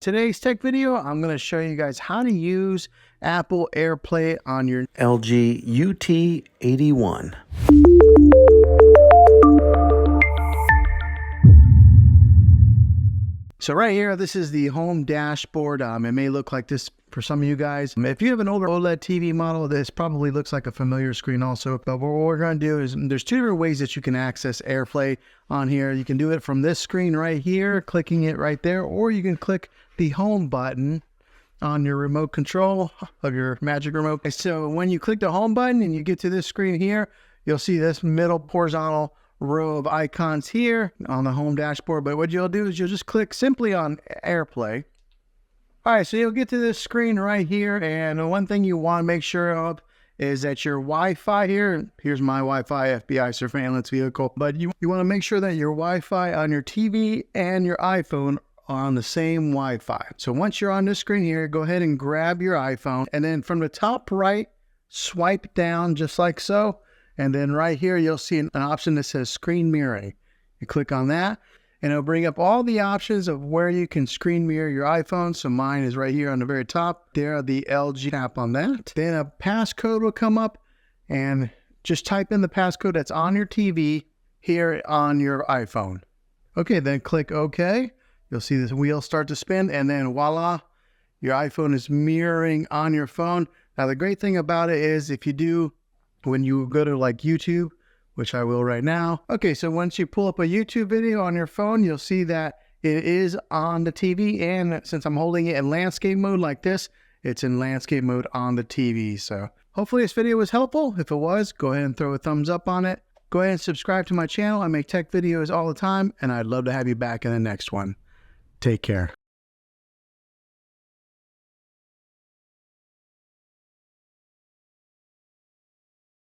Today's tech video, I'm going to show you guys how to use Apple AirPlay on your LG UT81. So right here, this is the home dashboard. It may look like this for some of you guys. If you have an older OLED TV model, this probably looks like a familiar screen also. But what we're going to do is there's two different ways that you can access AirPlay on here. You can do it from this screen right here, clicking it right there, or you can click the home button on your remote control of your Magic Remote. So when you click the home button and you get to this screen here, you'll see this middle horizontal row of icons here on the home dashboard. But what you'll do is you'll just click simply on AirPlay. All right, so you'll get to this screen right here, and one thing you want to make sure of is that your Wi-Fi here's my Wi-Fi FBI surveillance vehicle, but you want to make sure that your Wi-Fi on your TV and your iPhone are on the same Wi-Fi. So once you're on this screen here, go ahead and grab your iPhone, and then from the top right, swipe down just like so. And then right here, you'll see an option that says screen mirroring. You click on that, and it'll bring up all the options of where you can screen mirror your iPhone. So mine is right here on the very top. There, the LG, tap on that. Then a passcode will come up, and just type in the passcode that's on your TV here on your iPhone. Okay, then click OK. You'll see this wheel start to spin, and then voila, your iPhone is mirroring on your phone. Now, the great thing about it is if you do, when you go to like YouTube, which I will right now. Okay, so once you pull up a YouTube video on your phone, you'll see that it is on the TV. And since I'm holding it in landscape mode like this, it's in landscape mode on the TV. So hopefully this video was helpful. If it was, go ahead and throw a thumbs up on it. Go ahead and subscribe to my channel. I make tech videos all the time, and I'd love to have you back in the next one. Take care.